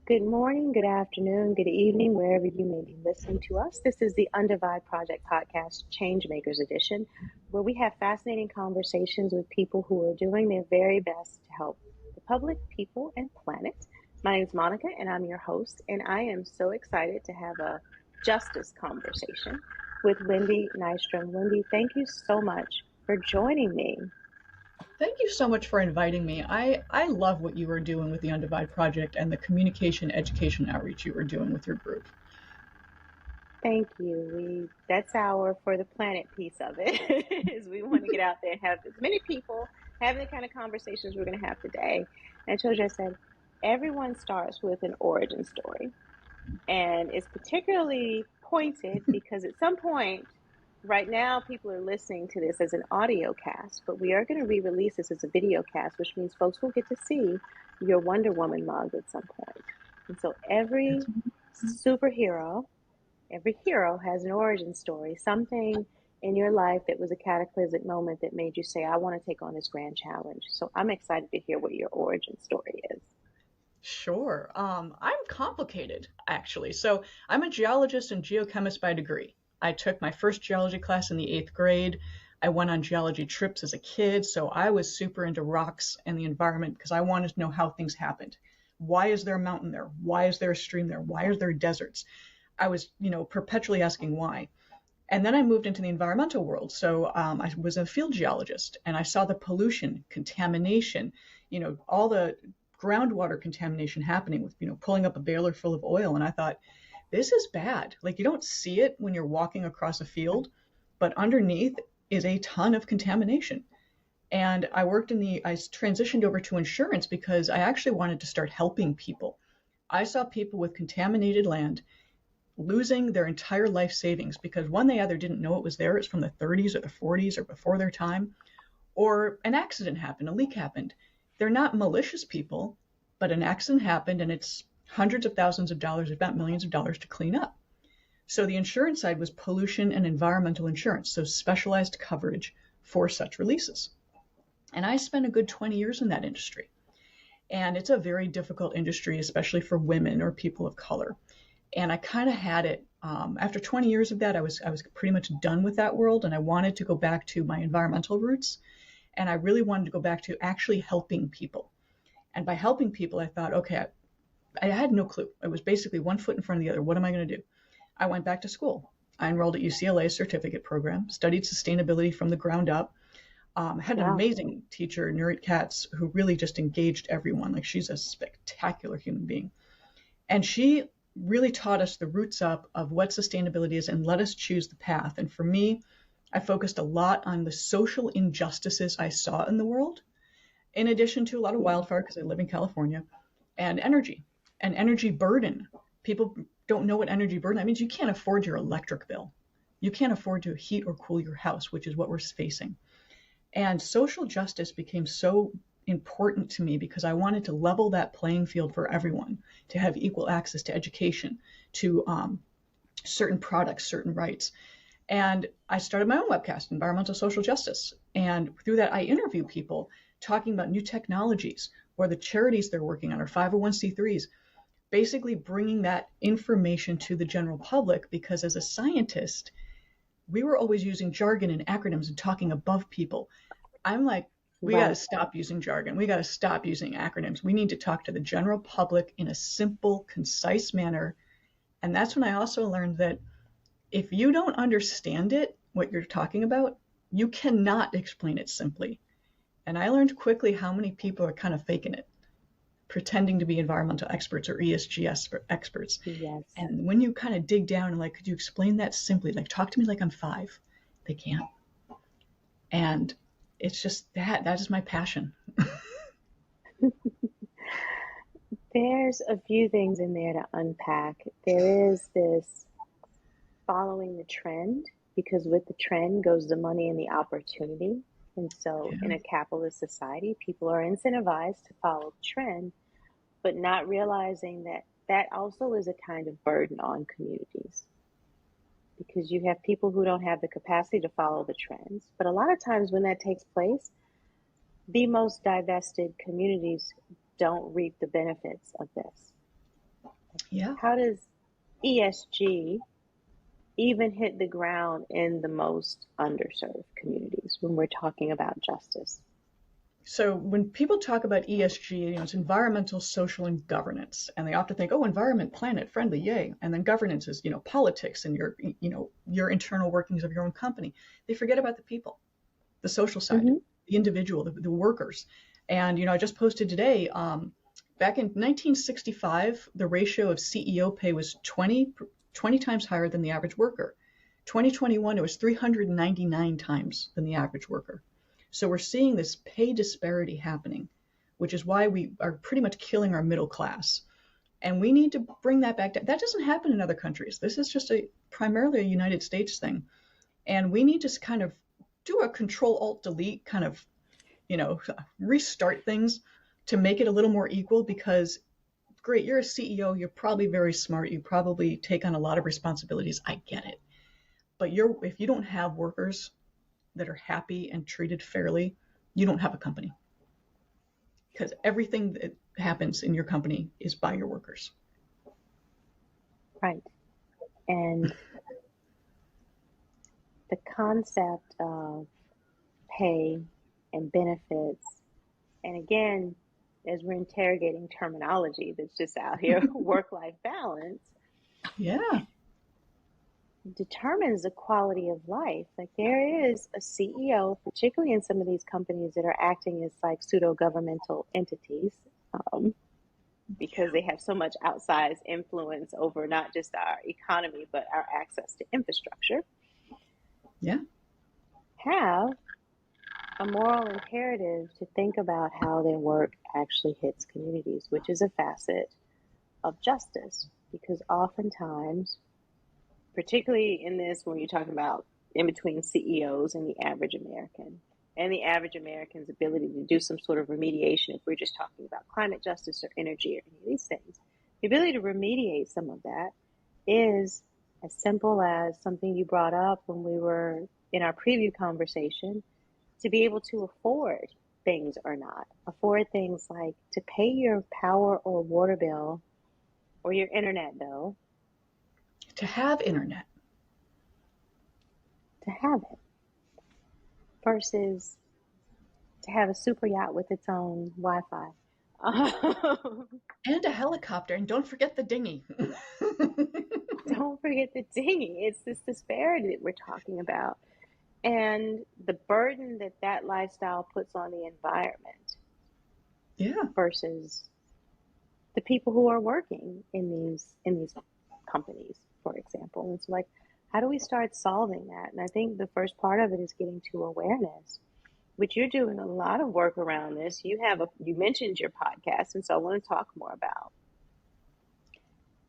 Good morning, good afternoon, good evening, wherever you may be listening to us. This is the Undivide Project Podcast, Changemakers Edition, where we have fascinating conversations with people who are doing their very best to help the public, people, and planet. My name is Monica, and I'm your host, and I am so excited to have a justice conversation with Wendy Nystrom. Wendy, thank you so much for joining me. Thank you so much for inviting me. I love what you are doing with the Undivide Project and the communication, education, outreach you are doing with your group. Thank you. That's our for the planet piece of it is we want to get out there and have as many people having the kind of conversations we're going to have today. And I told you, I said, everyone starts with an origin story. And it's particularly pointed because at some point, right now, people are listening to this as an audio cast, but we are going to re-release this as a video cast, which means folks will get to see your Wonder Woman mug at some point. And so superhero every hero has an origin story, something in your life that was a cataclysmic moment that made you say, I want to take on this grand challenge. So I'm excited to hear what your origin story is. Sure. I'm complicated, actually. So I'm a geologist and geochemist by degree. I took my first geology class in the eighth grade. I went on geology trips as a kid, so I was super into rocks and the environment because I wanted to know how things happened. Why is there a mountain there? Why is there a stream there? Why are there deserts? I was, perpetually asking why. And then I moved into the environmental world. So I was a field geologist and I saw the pollution, contamination, all the groundwater contamination happening with, pulling up a baler full of oil. And I thought, this is bad. Like, you don't see it when you're walking across a field, but underneath is a ton of contamination. And I transitioned over to insurance because I actually wanted to start helping people. I saw people with contaminated land losing their entire life savings because one, they either didn't know it was there, it's from the 30s or the 40s or before their time, or an accident happened, a leak happened. They're not malicious people, but an accident happened and it's hundreds of thousands of dollars, if not millions of dollars, to clean up. So the insurance side was pollution and environmental insurance, so specialized coverage for such releases. And I spent a good 20 years in that industry. And it's a very difficult industry, especially for women or people of color. And I kind of had it. After 20 years of that, I was pretty much done with that world, and I wanted to go back to my environmental roots, and I really wanted to go back to actually helping people. And by helping people, I thought, okay, I had no clue. It was basically one foot in front of the other. What am I going to do? I went back to school. I enrolled at UCLA's certificate program, studied sustainability from the ground up. Had an amazing teacher, Nurit Katz, who really just engaged everyone. Like, she's a spectacular human being. And she really taught us the roots up of what sustainability is and let us choose the path. And for me, I focused a lot on the social injustices I saw in the world, in addition to a lot of wildfire, because I live in California, and energy burden. People don't know what energy burden, that means you can't afford your electric bill. You can't afford to heat or cool your house, which is what we're facing. And social justice became so important to me because I wanted to level that playing field for everyone, to have equal access to education, to certain products, certain rights. And I started my own webcast, Environmental Social Justice. And through that, I interview people talking about new technologies or the charities they're working on, or 501c3s, basically bringing that information to the general public, because as a scientist, we were always using jargon and acronyms and talking above people. I'm like, we got to stop using jargon. We got to stop using acronyms. We need to talk to the general public in a simple, concise manner. And that's when I also learned that if you don't understand it, what you're talking about, you cannot explain it simply. And I learned quickly how many people are kind of faking it, pretending to be environmental experts or ESG experts. Yes. And when you kind of dig down and like, could you explain that simply? Like, talk to me like I'm 5. They can't. And it's just that is my passion. There's a few things in there to unpack. There is this following the trend, because with the trend goes the money and the opportunity. And so in a capitalist society, people are incentivized to follow the trend, but not realizing that that also is a kind of burden on communities, because you have people who don't have the capacity to follow the trends. But a lot of times when that takes place, the most divested communities don't reap the benefits of this. Yeah. How does ESG even hit the ground in the most underserved communities when we're talking about justice? So when people talk about ESG, it's environmental, social, and governance, and they often think, oh, environment, planet, friendly, yay. And then governance is, politics and your internal workings of your own company. They forget about the people, the social side, Mm-hmm. the individual, the workers. And I just posted today. Back in 1965, the ratio of CEO pay was 20 times higher than the average worker. 2021, it was 399 times than the average worker. So we're seeing this pay disparity happening, which is why we are pretty much killing our middle class. And we need to bring that back down. That doesn't happen in other countries. This is just primarily a United States thing. And we need to kind of do a control alt delete kind of, you know, restart things to make it a little more equal because great, you're a CEO, you're probably very smart, you probably take on a lot of responsibilities. I get it. But if you don't have workers that are happy and treated fairly, you don't have a company. Because everything that happens in your company is by your workers. Right. And the concept of pay and benefits, and again, as we're interrogating terminology that's just out here, work-life balance, Yeah. determines the quality of life. Like there is a CEO, particularly in some of these companies that are acting as like pseudo-governmental entities, because they have so much outsized influence over not just our economy, but our access to infrastructure, Yeah. have a moral imperative to think about how their work actually hits communities, which is a facet of justice. Because oftentimes, particularly in this, when you're talking about in between CEOs and the average American, and the average American's ability to do some sort of remediation, if we're just talking about climate justice or energy or any of these things, the ability to remediate some of that is as simple as something you brought up when we were in our preview conversation, to be able to afford things or not. Afford things like to pay your power or water bill or your internet bill, To have internet. to have it, versus to have a super yacht with its own Wi-Fi. And a helicopter. And don't forget the dinghy. Don't forget the dinghy. It's this disparity that we're talking about. And the burden that that lifestyle puts on the environment Yeah. versus the people who are working in these companies, for example. And so like, how do we start solving that? And I think the first part of it is getting to awareness, which you're doing a lot of work around this. You mentioned your podcast, and so I want to talk more about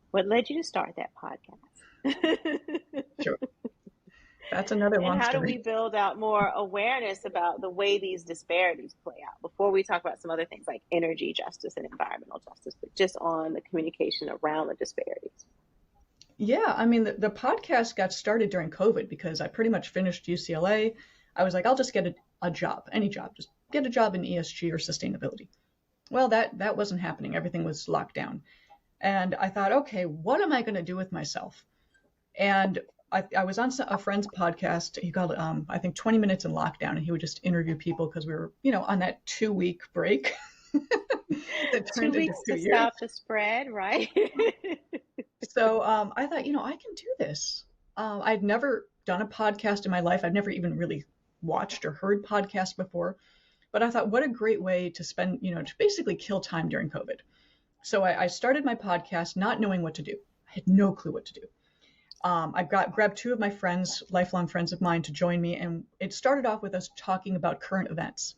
what led you to start that podcast. Sure. That's another And long how do we story. build out more awareness about the way these disparities play out before we talk about some other things like energy justice and environmental justice, but just on the communication around the disparities? Yeah, I mean, the podcast got started during COVID because I pretty much finished UCLA. I was like, I'll just get a job, any job, just get a job in ESG or sustainability. Well, that wasn't happening. Everything was locked down. And I thought, okay, what am I going to do with myself? And I was on a friend's podcast. He called it, I think, 20 Minutes in Lockdown, and he would just interview people because we were, on that 2 week break that Two turned into weeks to 2 years. stop the spread, right? So I thought, I can do this. I'd never done a podcast in my life. I've never even really watched or heard podcasts before. But I thought, what a great way to spend, to basically kill time during COVID. So I started my podcast not knowing what to do. I had no clue what to do. I grabbed two of my friends, lifelong friends of mine, to join me. And it started off with us talking about current events,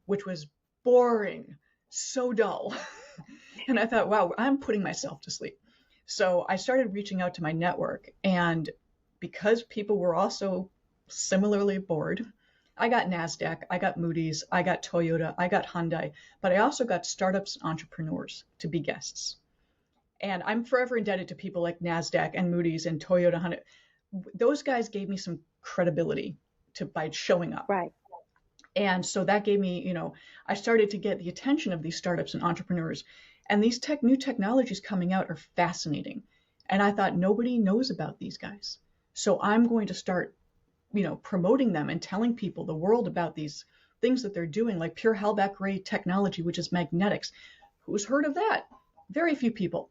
which was boring, so dull. And I thought, wow, I'm putting myself to sleep. So I started reaching out to my network. And because people were also similarly bored, I got NASDAQ, I got Moody's, I got Toyota, I got Hyundai, but I also got startups and entrepreneurs to be guests. And I'm forever indebted to people like NASDAQ and Moody's and Toyota, Hyundai. Those guys gave me some credibility by showing up. Right. And so that gave me, I started to get the attention of these startups and entrepreneurs. And these new technologies coming out are fascinating. And I thought nobody knows about these guys. So I'm going to start, promoting them and telling people, the world, about these things that they're doing, like pure Halbach ray technology, which is magnetics. Who's heard of that? Very few people.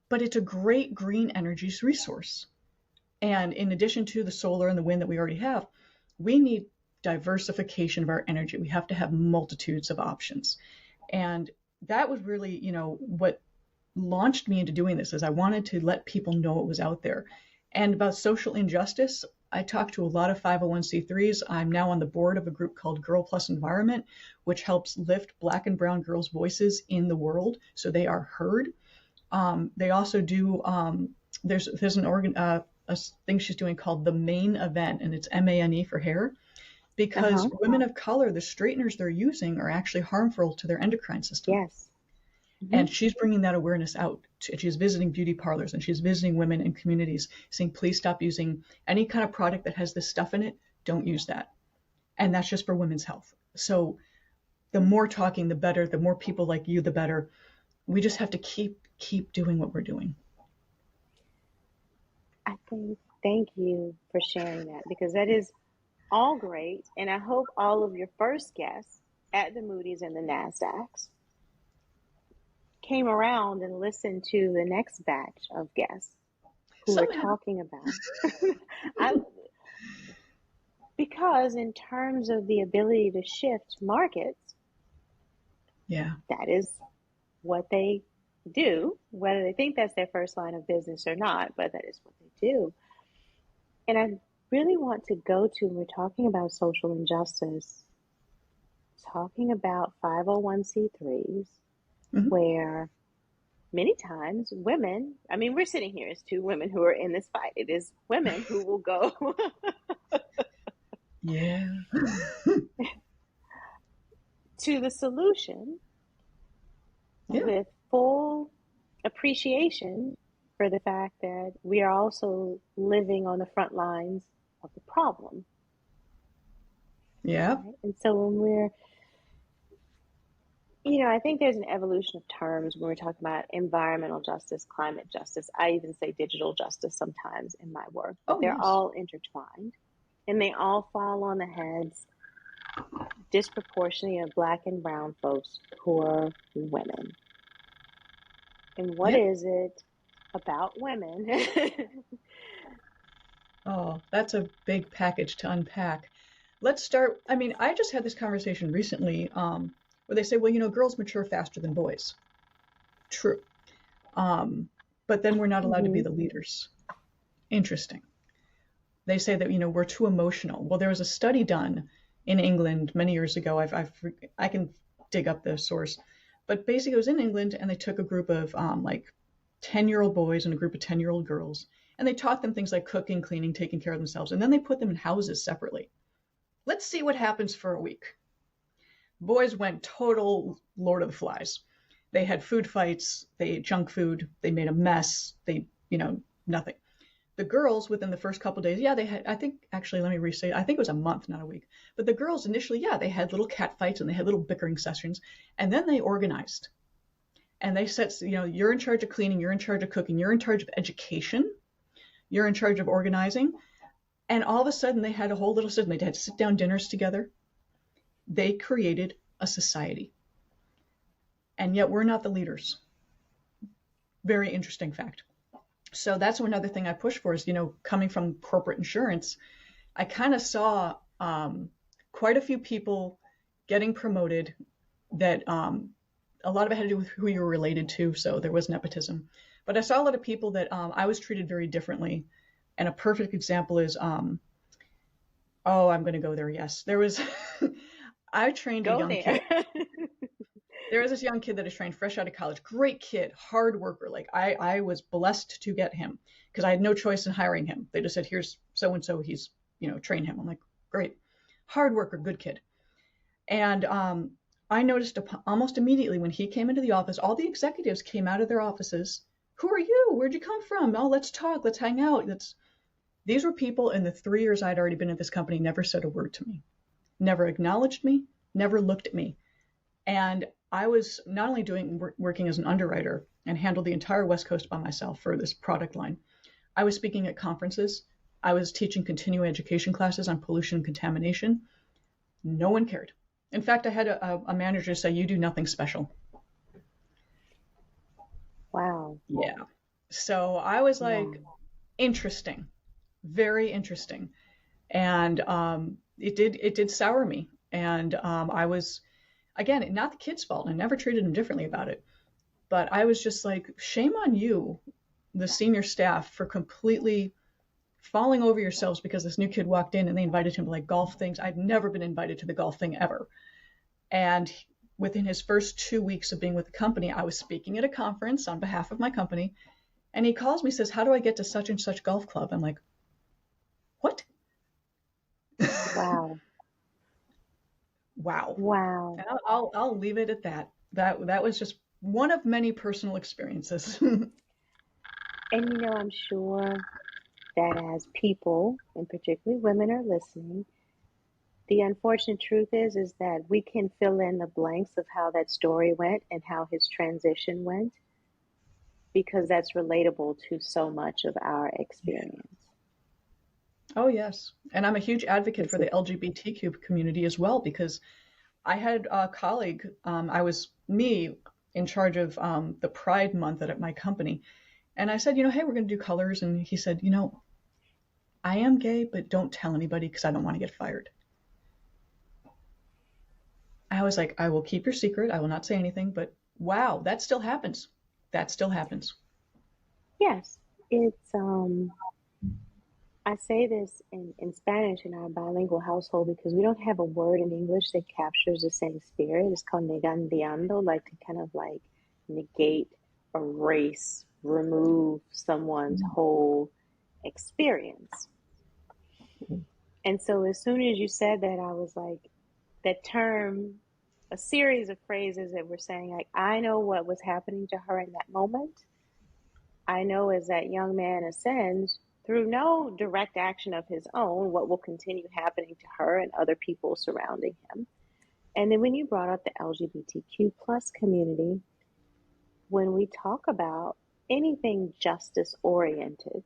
But it's a great green energy resource. And in addition to the solar and the wind that we already have, we need diversification of our energy. We have to have multitudes of options. And that was really, what launched me into doing this, is I wanted to let people know it was out there. And about social injustice, I talked to a lot of 501c3s. I'm now on the board of a group called Girl Plus Environment, which helps lift Black and brown girls' voices in the world so they are heard. They also do, there's a thing she's doing called the Main Event, and it's MANE for hair, because women of color, the straighteners they're using are actually harmful to their endocrine system. Yes. And she's bringing that awareness out. She's visiting beauty parlors and she's visiting women in communities saying, please stop using any kind of product that has this stuff in it. Don't use that. And that's just for women's health. So the more talking, the better. The more people like you, the better. We just have to keep doing what we're doing. Thank you for sharing that, because that is all great. And I hope all of your first guests at the Moody's and the NASDAQs came around and listened to the next batch of guests who are talking about. Because in terms of the ability to shift markets, that is what they do, whether they think that's their first line of business or not, but that is what they do. And I really want to go to, when we're talking about social injustice, talking about 501c3s, where many times women, I mean, we're sitting here as two women who are in this fight. It is women who will go to the solution with full appreciation for the fact that we are also living on the front lines of the problem. Yeah. Right? And so when we're, I think there's an evolution of terms when we're talking about environmental justice, climate justice. I even say digital justice sometimes in my work. But they're all intertwined, and they all fall on the heads disproportionately of Black and brown folks who are women. And what is it about women? Oh, that's a big package to unpack. Let's start. I mean, I just had this conversation recently where they say, well, girls mature faster than boys. True. But then we're not allowed to be the leaders. Interesting. They say that, we're too emotional. Well, there was a study done in England many years ago. I can dig up the source. But basically it was in England, and they took a group of 10-year-old boys and a group of 10-year-old girls, and they taught them things like cooking, cleaning, taking care of themselves. And then they put them in houses separately. Let's see what happens for a week. Boys went total Lord of the Flies. They had food fights. They ate junk food. They made a mess. They, nothing. The girls, within the first couple of days, they had, I think, actually, let me restate, I think it was a month, not a week. But the girls initially, they had little cat fights and they had little bickering sessions. And then they organized. And they said, you're in charge of cleaning, you're in charge of cooking, you're in charge of education, you're in charge of organizing. And all of a sudden, they had a whole little system. They had sit-down dinners together. They created a society. And yet we're not the leaders. Very interesting fact. So that's another thing I push for is, coming from corporate insurance, I kind of saw quite a few people getting promoted that a lot of it had to do with who you were related to. So there was nepotism. But I saw a lot of people that I was treated very differently. And a perfect example is, I'm going to go there. Yes, there was, I trained a young kid. There was this young kid that is trained fresh out of college. Great kid, hard worker. Like I was blessed to get him because I had no choice in hiring hhim. They just said, here's so-and-so, he's, train him. I'm like, great. Hard worker, good kid. And I noticed almost immediately when he came into the office, all the executives came out of their offices. Who are you? Where'd you come from? Oh, let's talk. Let's hang out. These were people in the 3 years I'd already been at this company, never said a word to me, never acknowledged me, never looked at me. And I was not only working as an underwriter and handled the entire West Coast by myself for this product line, I was speaking at conferences. I was teaching continuing education classes on pollution and contamination. No one cared. In fact, I had a manager say, "You do nothing special." Wow. Yeah. So I was Wow. like, interesting, very interesting. And it did sour me. And I was, again, not the kid's fault. I never treated him differently about it. But I was just like, shame on you, the senior staff, for completely falling over yourselves because this new kid walked in and they invited him to like golf things. I'd never been invited to the golf thing ever. And within his first 2 weeks of being with the company, I was speaking at a conference on behalf of my company. And he calls me, says, "How do I get to such and such golf club?" I'm like, "What?" Wow. Wow. Wow. And I'll leave it at that. That was just one of many personal experiences. And I'm sure that as people, and particularly women, are listening, the unfortunate truth is that we can fill in the blanks of how that story went and how his transition went because that's relatable to so much of our experience. Oh, yes. And I'm a huge advocate This for is the LGBTQ community as well because I had a colleague, I was me in charge of the Pride Month at my company. And I said, hey, we're going to do colors. And he said, I am gay, but don't tell anybody because I don't want to get fired. I was like, I will keep your secret. I will not say anything. But wow, that still happens. That still happens. yes, it's I say this in Spanish in our bilingual household because we don't have a word in English that captures the same spirit. It's called negandeando, like to kind of like negate, erase, remove someone's whole experience. And so as soon as you said that, I was like, that term, a series of phrases that were saying, like, I know what was happening to her in that moment. I know as that young man ascends through no direct action of his own, what will continue happening to her and other people surrounding him. And then when you brought up the LGBTQ plus community, when we talk about anything justice oriented,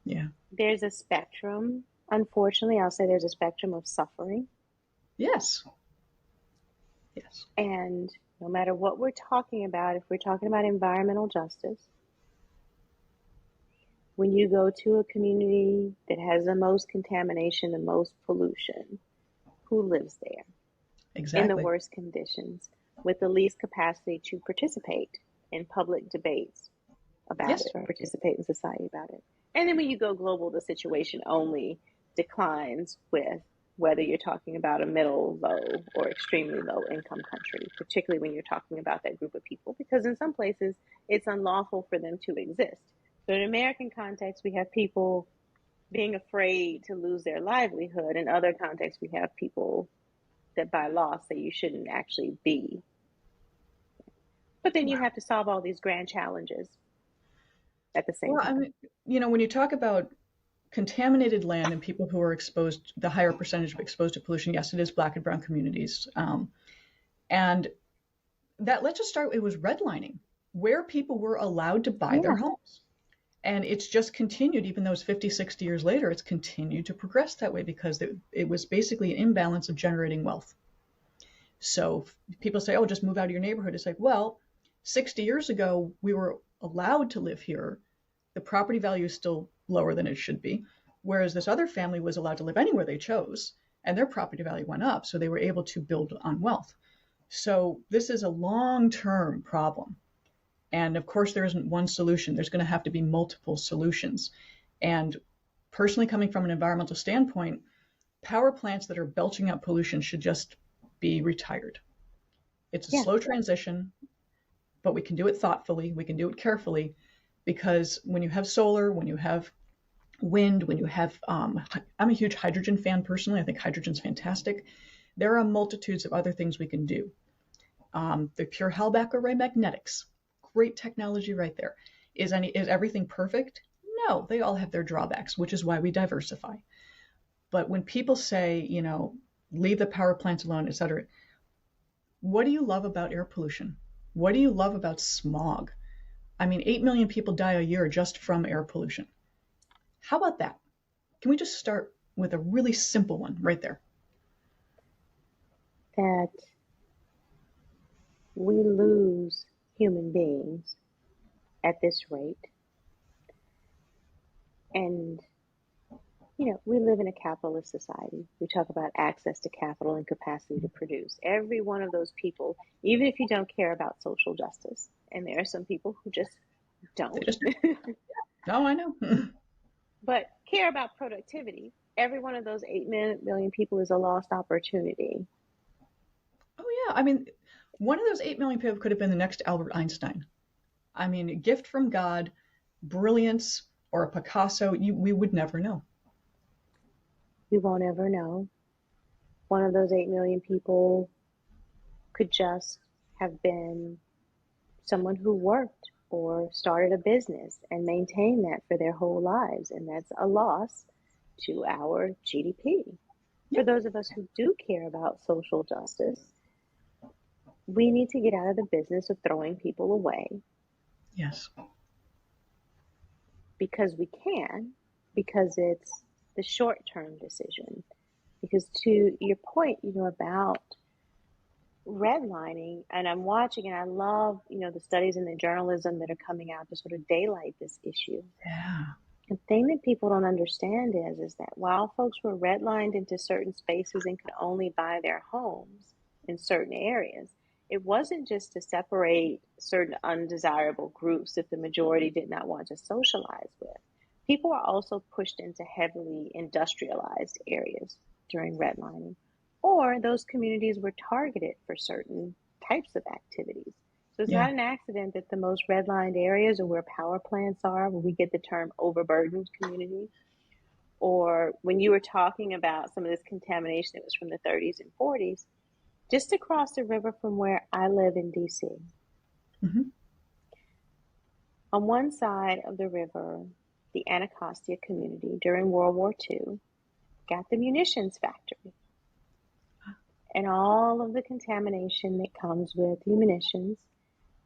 Yeah. there's a spectrum. Unfortunately, I'll say there's a spectrum of suffering. Yes. Yes. And no matter what we're talking about, if we're talking about environmental justice, when you go to a community that has the most contamination, the most pollution, who lives there in the Exactly. worst conditions with the least capacity to participate in public debates about Yes. it or participate in society about it? And then when you go global, the situation only declines with whether you're talking about a middle, low, or extremely low income country, particularly when you're talking about that group of people, because in some places it's unlawful for them to exist. So in American context, we have people being afraid to lose their livelihood. In other contexts, we have people that by law say you shouldn't actually be. But then you Wow. have to solve all these grand challenges at the same Well, I time. mean, when you talk about contaminated land and people who are exposed, the higher percentage of exposed to pollution, yes, it is Black and Brown communities. And that, let's just start, it was redlining, where people were allowed to buy their Yeah, homes. And it's just continued, even though it's 50, 60 years later, it's continued to progress that way because it was basically an imbalance of generating wealth. So people say, oh, just move out of your neighborhood. It's like, well, 60 years ago, we were allowed to live here. The property value is still lower than it should be. Whereas this other family was allowed to live anywhere they chose, and their property value went up. So they were able to build on wealth. So this is a long term problem. And of course, there isn't one solution. There's going to have to be multiple solutions. And personally, coming from an environmental standpoint, power plants that are belching out pollution should just be retired. It's a yeah, slow transition, but we can do it thoughtfully. We can do it carefully because when you have solar, when you have wind, when you have, I'm a huge hydrogen fan personally. I think hydrogen's fantastic. There are multitudes of other things we can do. The pure Hellback array magnetics, great technology right there. Is everything perfect? No, they all have their drawbacks, which is why we diversify. But when people say, leave the power plants alone, et cetera, what do you love about air pollution? What do you love about smog? I mean, 8 million people die a year just from air pollution. How about that? Can we just start with a really simple one right there? That we lose human beings at this rate. And, we live in a capitalist society. We talk about access to capital and capacity to produce. Every one of those people, even if you don't care about social justice, and there are some people who just They don't, just, oh, I know. but care about productivity, every one of those 8 million people is a lost opportunity. Oh, yeah. I mean, one of those 8 million people could have been the next Albert Einstein. I mean, a gift from God, brilliance, or a Picasso, we would never know. We won't ever know. One of those 8 million people could just have been someone who worked or started a business and maintained that for their whole lives. And that's a loss to our GDP. For Yep. those of us who do care about social justice, we need to get out of the business of throwing people away Yes. because we can, because it's the short-term decision. Because to your point, about redlining, and I'm watching, and I love, the studies and the journalism that are coming out to sort of daylight this issue. Yeah. The thing that people don't understand is that while folks were redlined into certain spaces and could only buy their homes in certain areas, it wasn't just to separate certain undesirable groups that the majority did not want to socialize with. People are also pushed into heavily industrialized areas during redlining, or those communities were targeted for certain types of activities. So it's Yeah. not an accident that the most redlined areas are where power plants are, where we get the term overburdened community. Or when you were talking about some of this contamination that was from the 30s and 40s, just across the river from where I live in DC, Hmm. on one side of the river, the Anacostia community during World War II got the munitions factory and all of the contamination that comes with the munitions.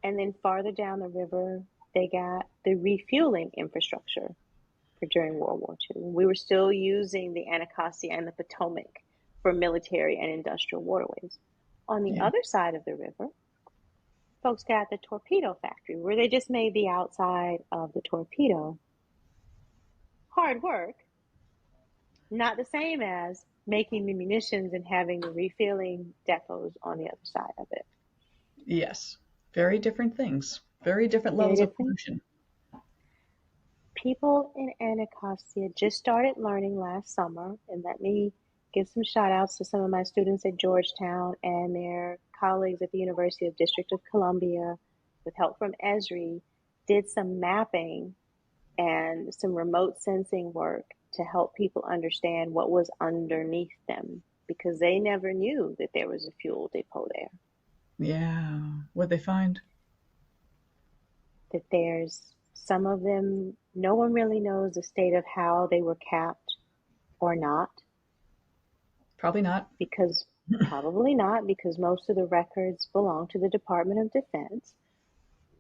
And then farther down the river, they got the refueling infrastructure for during World War II. We were still using the Anacostia and the Potomac for military and industrial waterways. On the Yeah. other side of the river, folks got the torpedo factory where they just made the outside of the torpedo. Hard work, not the same as making the munitions and having the refueling depots on the other side of it. Yes. Very different things. Very different Very levels of different. pollution. People in Anacostia just started learning last summer, and let me give some shout outs to some of my students at Georgetown and their colleagues at the University of District of Columbia, with help from Esri, did some mapping and some remote sensing work to help people understand what was underneath them because they never knew that there was a fuel depot there, Yeah. What'd they find? that there's some of them, no one really knows the state of how they were capped or not, Probably not. because probably not, because most of the records belong to the Department of Defense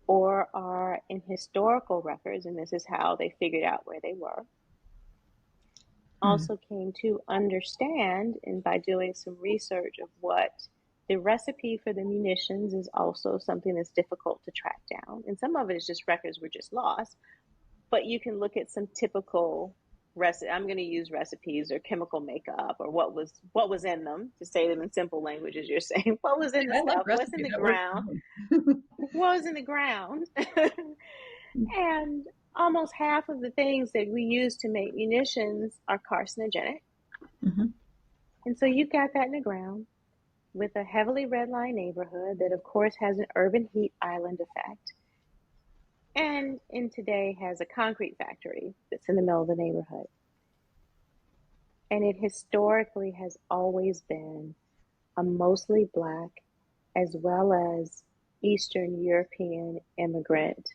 or are in historical records, and this is how they figured out where they were. Hmm. Also came to understand, and by doing some research of what the recipe for the munitions is also something that's difficult to track down. And some of it is just records were just lost, but you can look at some typical I'm going to use recipes or chemical makeup or what was in them, to say them in simple language, as you're saying. What was in the I like stuff? What's in recipe. the That works ground? for me. What was in the ground? And almost half of the things that we use to make munitions are carcinogenic. Hmm. And so you've got that in the ground with a heavily redlined neighborhood that, of course, has an urban heat island effect. And in today has a concrete factory that's in the middle of the neighborhood. And it historically has always been a mostly Black as well as Eastern European immigrant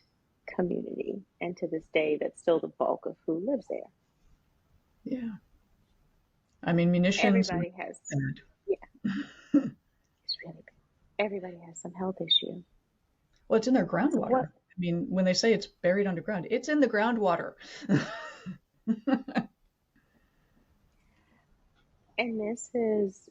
community. And to this day, that's still the bulk of who lives there. Yeah. I mean, munitions are Everybody has, bad. yeah, it's really bad. Everybody has some health issue. Well, it's in their So groundwater. what? I mean, when they say it's buried underground, it's in the groundwater. And this is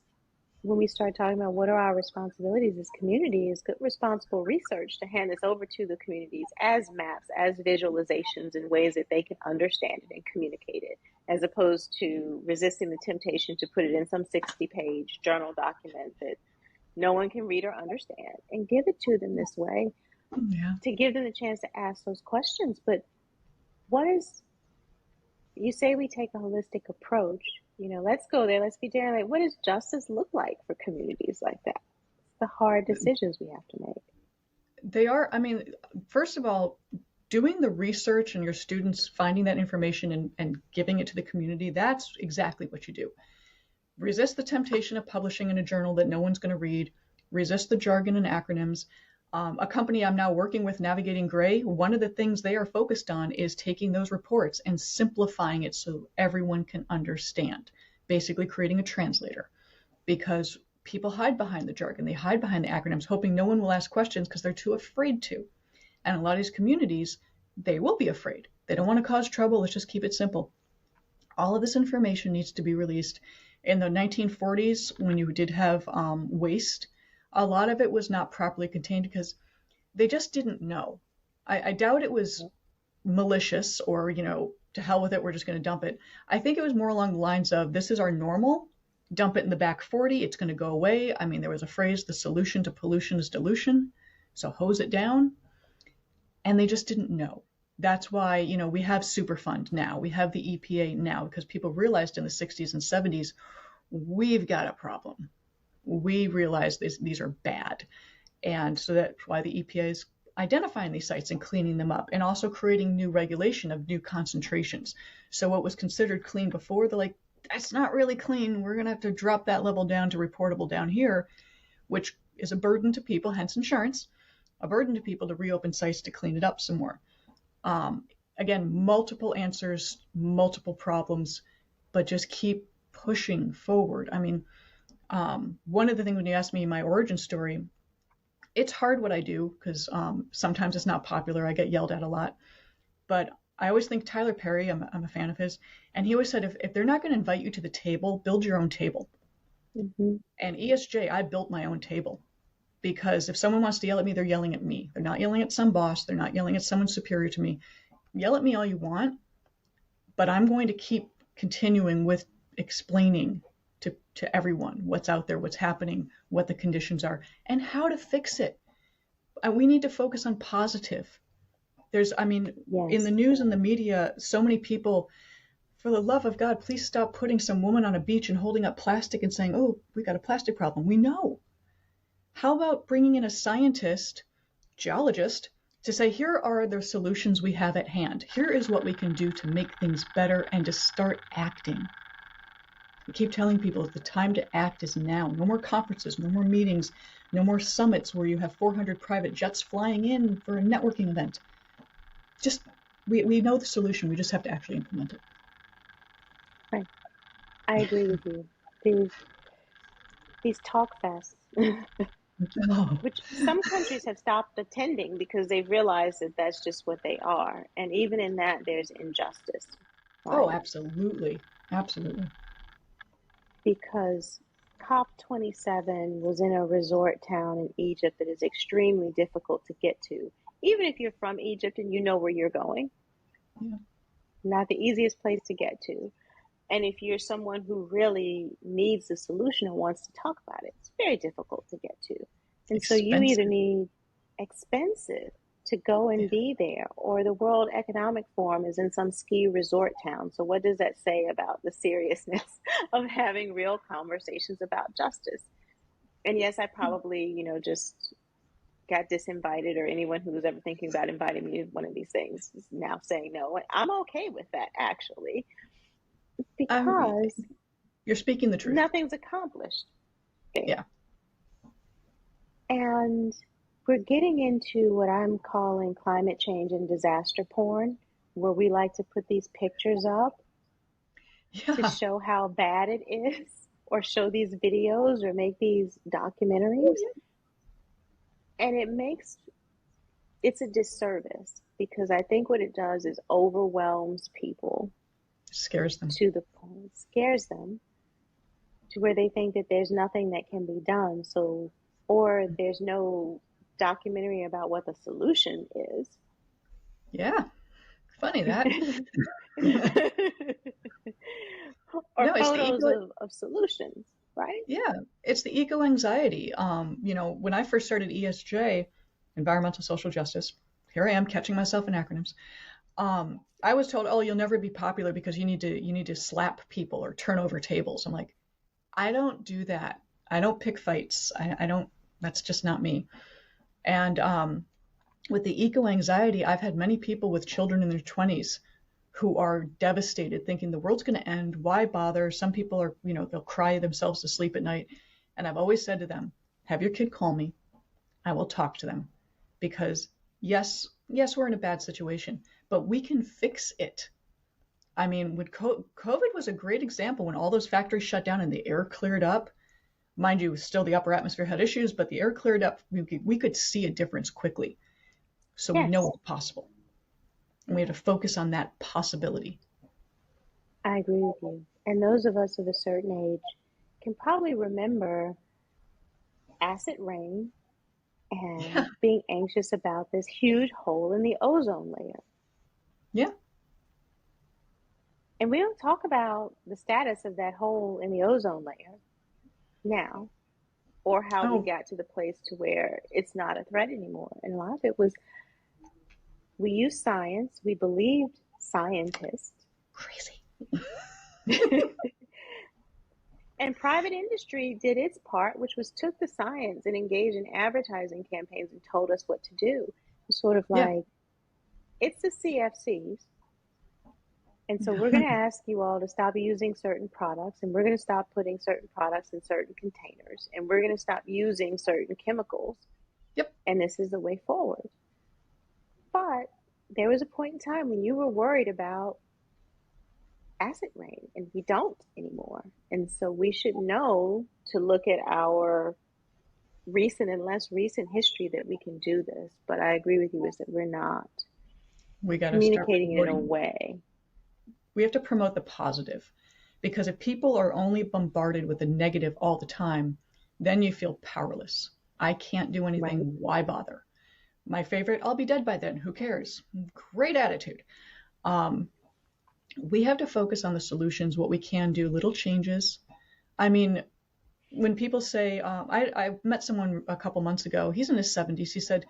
when we start talking about what are our responsibilities as communities, good responsible research to hand this over to the communities as maps, as visualizations in ways that they can understand it and communicate it, as opposed to resisting the temptation to put it in some 60-page journal document that no one can read or understand, and give it to them this way Yeah. to give them the chance to ask those questions. But what is, you say we take a holistic approach, let's go there, let's be daring. Like, what does justice look like for communities like that? It's the hard decisions we have to make. They are, I mean, first of all, doing the research and your students finding that information and giving it to the community, that's exactly what you do. Resist the temptation of publishing in a journal that no one's going to read. Resist the jargon and acronyms. A company I'm now working with, Navigating Gray, one of the things they are focused on is taking those reports and simplifying it so everyone can understand, basically creating a translator, because people hide behind the jargon, they hide behind the acronyms, hoping no one will ask questions because they're too afraid to. And a lot of these communities, they will be afraid. They don't want to cause trouble. Let's just keep it simple. All of this information needs to be released. In the 1940s, when you did have waste, a lot of it was not properly contained because they just didn't know. I doubt it was malicious or, to hell with it, we're just going to dump it. I think it was more along the lines of, this is our normal, dump it in the back 40, it's going to go away. I mean, there was a phrase, the solution to pollution is dilution, so hose it down. And they just didn't know. That's why, we have Superfund now. We have the EPA now because people realized in the 60s and 70s, we've got a problem. We realize these are bad. And so that's why the EPA is identifying these sites and cleaning them up and also creating new regulation of new concentrations. So what was considered clean before, they're like, that's not really clean. We're going to have to drop that level down to reportable down here, which is a burden to people, hence insurance, a burden to people to reopen sites to clean it up some more. Again, multiple answers, multiple problems, but just keep pushing forward. I mean, one of the things when you ask me my origin story, it's hard what I do because sometimes it's not popular. I get yelled at a lot. But I always think Tyler Perry, I'm a fan of his, and he always said, if they're not going to invite you to the table, build your own table. Mm-hmm. And ESJ, I built my own table. Because if someone wants to yell at me, they're yelling at me. They're not yelling at some boss. They're not yelling at someone superior to me. Yell at me all you want, but I'm going to keep continuing with explaining to everyone what's out there, what's happening, what the conditions are, and how to fix it. We need to focus on positive. There's, I mean, in the Yes. news and the media, so many people, for the love of God, please stop putting some woman on a beach and holding up plastic and saying, oh, we got a plastic problem. We know. How about bringing in a scientist, geologist, to say, here are the solutions we have at hand. Here is what we can do to make things better and to start acting. We keep telling people the time to act is now. No more conferences, no more meetings, no more summits where you have 400 private jets flying in for a networking event. Just, we know the solution. We just have to actually implement it. Right. I agree with you. These talk fests, Oh, which some countries have stopped attending because they've realized that that's just what they are. And even in that, there's injustice, oh, right? absolutely. Absolutely. Because COP27 was in a resort town in Egypt that is extremely difficult to get to. Even if you're from Egypt and you know where you're going, Yeah. not the easiest place to get to. And if you're someone who really needs the solution and wants to talk about it, it's very difficult to get to. And so you either Expensive. need expensive to go Yeah. and be there, or the World Economic Forum is in some ski resort town. So what does that say about the seriousness of having real conversations about justice? And yes, I probably, just got disinvited, or anyone who was ever thinking about inviting me to one of these things is now saying no. And I'm okay with that, actually, Um, because you're speaking the truth. nothing's accomplished there. Yeah. And we're getting into what I'm calling climate change and disaster porn, where we like to put these pictures up to Yeah. show how bad it is, or show these videos, or make these Oh, documentaries. yeah. And it's a disservice because I think what it does is overwhelms people Scares them. to the point, scares them to where they think that there's nothing that can be done. So, or there's no documentary about what the solution is. Yeah, funny that. Or No, it's the photos ego. of solutions, right? Yeah, it's the eco anxiety. When I first started ESJ, environmental social justice, here I am catching myself in acronyms. I was told, "Oh, you'll never be popular because you need to slap people or turn over tables." I'm like, I don't do that. I don't pick fights. I don't. That's just not me. And with the eco anxiety, I've had many people with children in their 20s who are devastated, thinking the world's going to end. Why bother? Some people are, they'll cry themselves to sleep at night. And I've always said to them, have your kid call me. I will talk to them. Because yes, we're in a bad situation, but we can fix it. I mean, when COVID was a great example when all those factories shut down and the air cleared up. Mind you, still the upper atmosphere had issues, but the air cleared up. We could see a difference quickly. So we know Yes, it's possible. And we have to focus on that possibility. I agree with you. And those of us of a certain age can probably remember acid rain Yeah. and being anxious about this huge hole in the ozone layer. Yeah. And we don't talk about the status of that hole in the ozone layer now, or how we Oh, got to the place to where it's not a threat anymore. And a lot of it was we used science, we believed scientists, crazy. and private industry did its part, which was took the science and engaged in advertising campaigns and told us what to do. It's sort of Yeah. like it's the CFCs. And so we're going to ask you all to stop using certain products, and we're going to stop putting certain products in certain containers, and we're going to stop using certain chemicals. Yep. And this is the way forward. But there was a point in time when you were worried about acid rain, and we don't anymore. And so we should know to look at our recent and less recent history that we can do this. But I agree with you is that we're not We got to start communicating it in a promoting. way. We have to promote the positive because if people are only bombarded with the negative all the time, then you feel powerless. I can't do Right? anything. Why bother? My favorite, I'll be dead by then. Who cares? Great attitude. Um, we have to focus on the solutions, what we can do, little changes. I mean, when people say, I met someone a couple months ago, he's in his 70s. He said,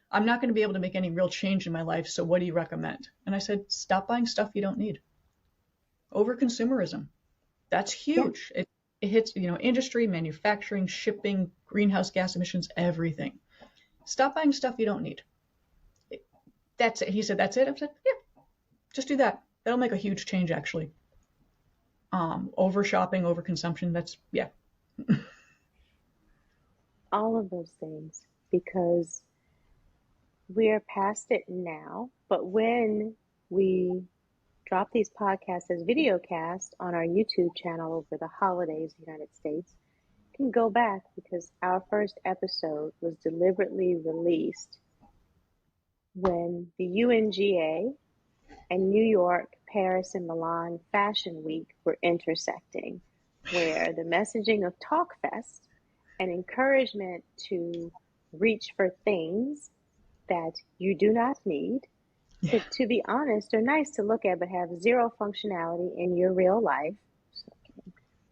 I'm not going to be able to make any real change in my life, so what do you recommend? And I said, stop buying stuff you don't need. Over consumerism. That's Yeah. huge. It hits, industry, manufacturing, shipping, greenhouse gas emissions, everything. Stop buying stuff you don't need. That's it. He said, that's it. I said, yeah, just do that. That'll make a huge change, actually. Over shopping, over consumption. That's, yeah. All of those things because we're past it now. But when we drop these podcasts as video casts on our YouTube channel over the holidays in the United States, you can go back because our first episode was deliberately released when the UNGA and New York, Paris, and Milan Fashion Week were intersecting, where the messaging of TalkFest and encouragement to reach for things that you do not need, Yeah. that, to be honest, are nice to look at but have zero functionality in your real life. So,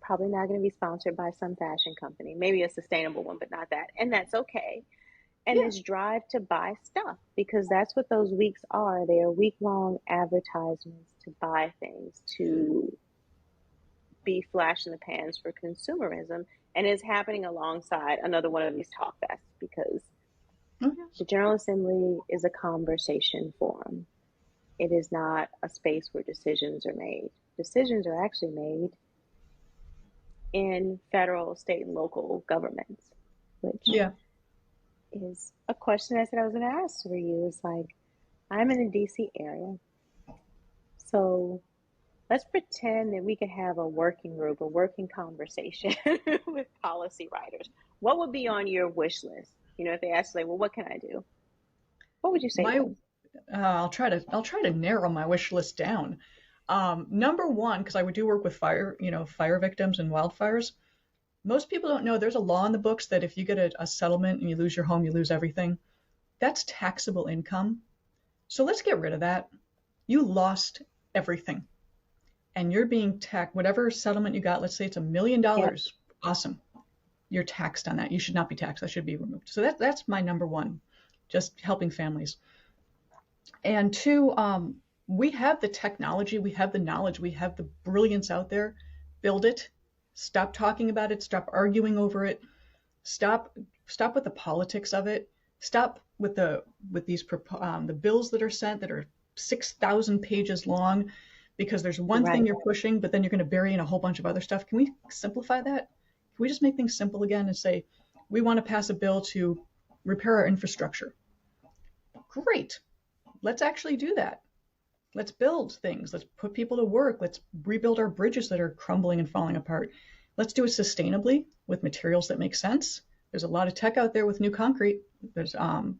probably not going to be sponsored by some fashion company, maybe a sustainable one, but not that. And that's okay. And Yeah. this drive to buy stuff because that's what those weeks are. They are week long advertisements to buy things, to be flash in the pans for consumerism. And it's happening alongside another one of these talk fests because Oh, yes. the General Assembly is a conversation forum. It is not a space where decisions are made. Decisions are actually made in federal, state, and local governments, which Yeah. is a question I said I was going to ask for you. Is like, I'm in the DC area. So let's pretend that we could have a working group, a working conversation with policy writers. What would be on your wish list? If they ask like, well, what can I do? What would you say to My them? I'll try to narrow my wish list down. Number one, because I do work with fire victims and wildfires. Most people don't know there's a law in the books that if you get a settlement and you lose your home, you lose everything. That's taxable income. So let's get rid of that. You lost everything, and you're being taxed. Whatever settlement you got, let's say it's $1 million. Yep. Awesome. You're taxed on that. You should not be taxed. That should be removed. So that's my number one, just helping families. And two, we have the technology, we have the knowledge, we have the brilliance out there. Build it. Stop talking about it. Stop arguing over it. Stop with the politics of it. Stop with the bills that are sent that are 6,000 pages long because there's one thing Right. you're pushing, but then you're going to bury in a whole bunch of other stuff. Can we simplify that? Can we just make things simple again and say we want to pass a bill to repair our infrastructure? Great. Let's actually do that. Let's build things. Let's put people to work. Let's rebuild our bridges that are crumbling and falling apart. Let's do it sustainably with materials that make sense. There's a lot of tech out there with new concrete. There's a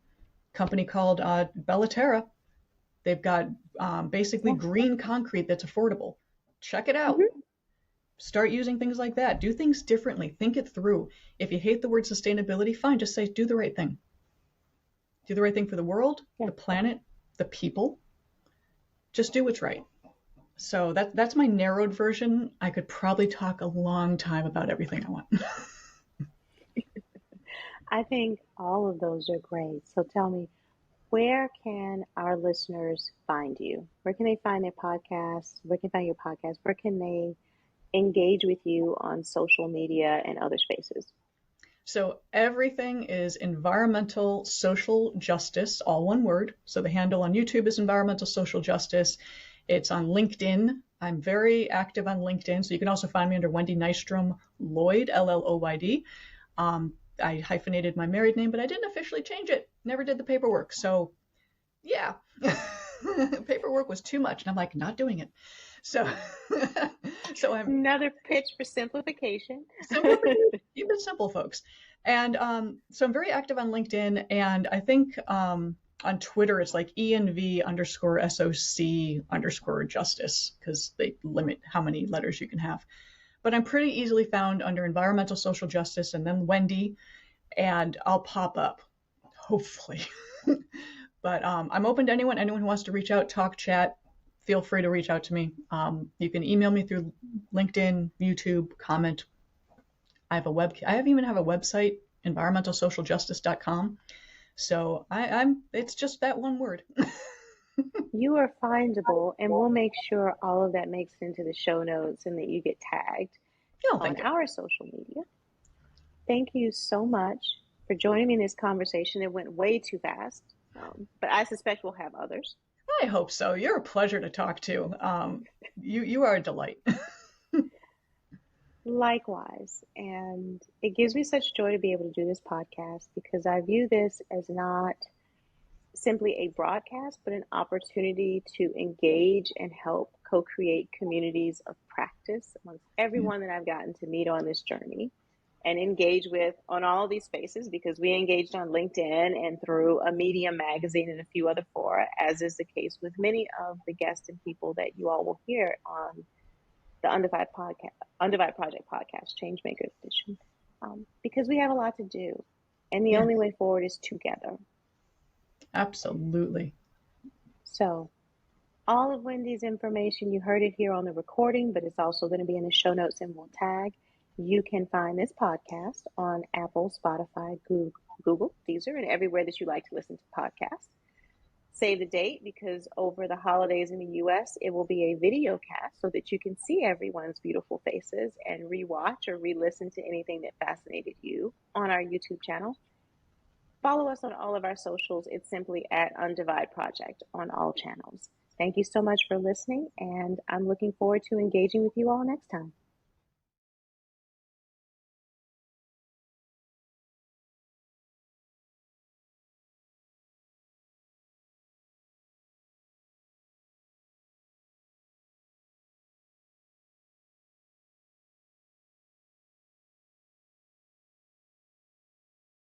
company called Bellaterra. They've got basically Yeah. green concrete that's affordable. Check it out. Hmm. Start using things like that. Do things differently. Think it through. If you hate the word sustainability, fine. Just say do the right thing. Do the right thing for the world, Yeah. the planet, the people. Just do what's right. So that's my narrowed version. I could probably talk a long time about everything I want. I think all of those are great. So tell me, where can our listeners find you? Where can they find their podcasts? Where can they find your podcast? Where can they engage with you on social media and other spaces? So everything is environmental social justice, all one word. So the handle on YouTube is environmental social justice. It's on LinkedIn. I'm very active on LinkedIn. So you can also find me under Wendy Nystrom Lloyd, Lloyd. I hyphenated my married name, but I didn't officially change it. Never did the paperwork. So yeah, paperwork was too much. And I'm like, not doing it. So, so I'm Another pitch for simplification. simplification. Keep it simple, folks. And so I'm very active on LinkedIn, and I think on Twitter it's like ENV_SOC_justice because they limit how many letters you can have. But I'm pretty easily found under environmental social justice and then Wendy, and I'll pop up, hopefully. But I'm open to anyone who wants to reach out, talk, chat. Feel free to reach out to me. You can email me through LinkedIn, YouTube, comment. I even have a website, environmentalsocialjustice.com. So it's just that one word. You are findable, and we'll make sure all of that makes it into the show notes and that you get tagged Oh, on thank you. our social media. Thank you so much for joining me in this conversation. It went way too fast, but I suspect we'll have others. I hope so. You're a pleasure to talk to. You are a delight. Likewise, and it gives me such joy to be able to do this podcast because I view this as not simply a broadcast, but an opportunity to engage and help co-create communities of practice amongst Yeah. everyone that I've gotten to meet on this journey and engage with on all of these spaces because we engaged on LinkedIn and through a Medium magazine and a few other fora, as is the case with many of the guests and people that you all will hear on the Undivide Project podcast, Changemakers Edition, because we have a lot to do, and the Yeah, only way forward is together. absolutely. So, all of Wendy's information, you heard it here on the recording, but it's also going to be in the show notes and we'll tag. You can find this podcast on Apple, Spotify, Google, Deezer, and everywhere that you like to listen to podcasts. Save the date because over the holidays in the US, it will be a video cast so that you can see everyone's beautiful faces and rewatch or re-listen to anything that fascinated you on our YouTube channel. Follow us on all of our socials. It's simply at Undivide Project on all channels. Thank you so much for listening, and I'm looking forward to engaging with you all next time.